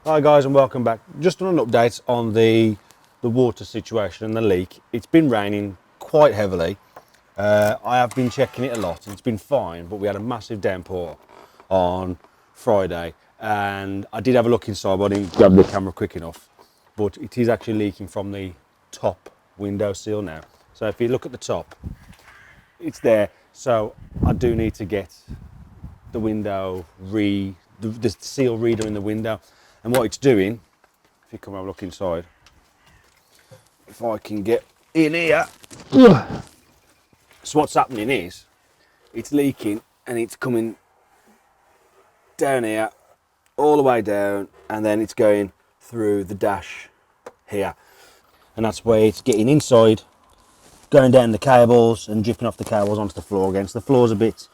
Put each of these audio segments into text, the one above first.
Hi guys and welcome back. Just on an update on the water situation and the leak. It's been raining quite heavily. I have been checking it a lot and it's been fine, but we had a massive downpour on Friday and I did have a look inside, but I didn't grab the camera quick enough. But it is actually leaking from the top window sill now. So if you look at the top, it's there. So I do need to get the window the seal reader in the window. And what it's doing, if you come have a look inside, if I can get in here. So what's happening is, it's leaking and it's coming down here, all the way down, and then it's going through the dash here. And that's where it's getting inside, going down the cables and dripping off the cables onto the floor again. So the floor's it's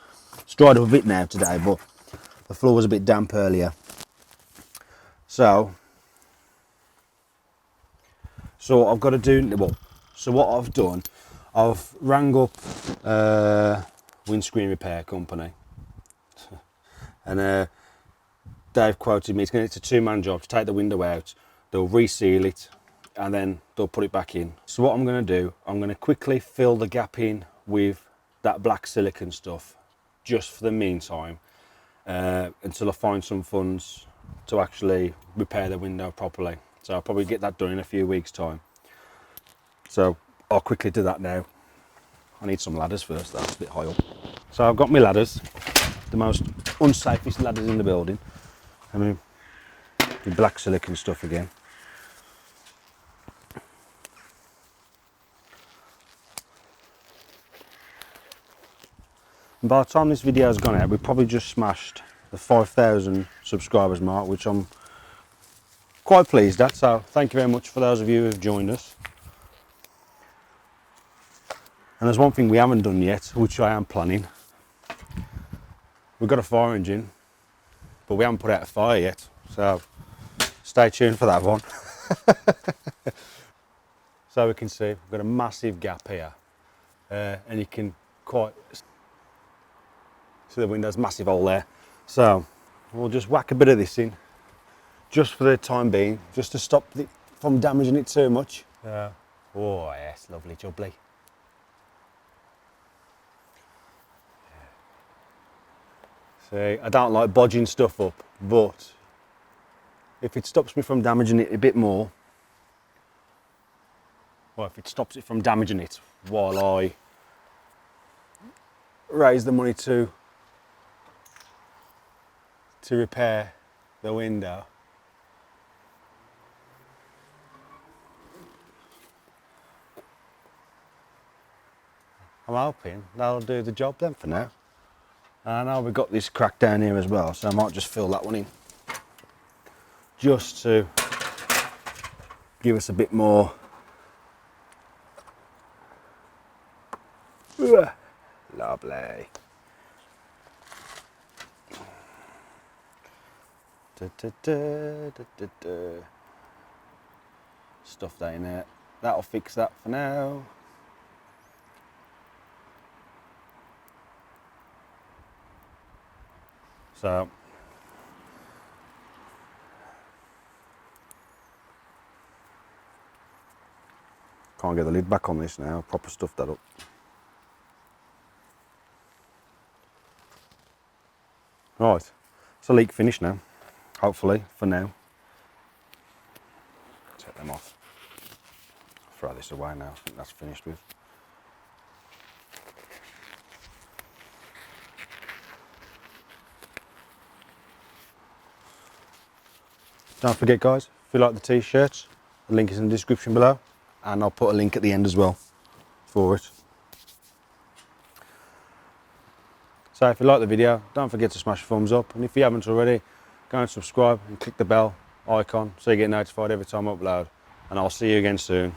dried up a bit now today, but the floor was a bit damp earlier. So I've got to do, well, so what I've done, I've rang up windscreen repair company and they've quoted me, it's a two-man job to take the window out, they'll reseal it and then they'll put it back in. So what I'm going to do, I'm going to quickly fill the gap in with that black silicone stuff just for the meantime until I find some funds to actually repair the window properly. So I'll probably get that done in a few weeks' time. So I'll quickly do that now. I need some ladders first, that's a bit high up. So I've got my ladders, the most unsafest ladders in the building. I mean, the black silicone stuff again. And by the time this video has gone out, we've probably just smashed the 5,000 subscribers mark, which I'm quite pleased at, so thank you very much for those of you who have joined us. And there's one thing we haven't done yet, which I am planning. We've got a fire engine, but we haven't put out a fire yet, so stay tuned for that one. So we can see we've got a massive gap here, and you can quite see the window's massive hole there. So we'll just whack a bit of this in, just for the time being, just to stop it from damaging it too much. Oh yes, lovely jubbly. See, I don't like bodging stuff up, but if it stops me from damaging it a bit more, or if it stops it from damaging it while I raise the money to repair the window, I'm hoping that'll do the job then for now. And now we've got this crack down here as well, so I might just fill that one in, just to give us a bit more lovely. Stuff that in there, that'll fix that for now. So can't get the lid back on this now, proper stuff that up. Right, it's a leak finished now, hopefully, for now. Take them off. Throw this away now, I think that's finished with. Don't forget guys, if you like the t-shirts, the link is in the description below, and I'll put a link at the end as well for it. So if you like the video, don't forget to smash a thumbs up, and if you haven't already, go and subscribe and click the bell icon so you get notified every time I upload, and I'll see you again soon.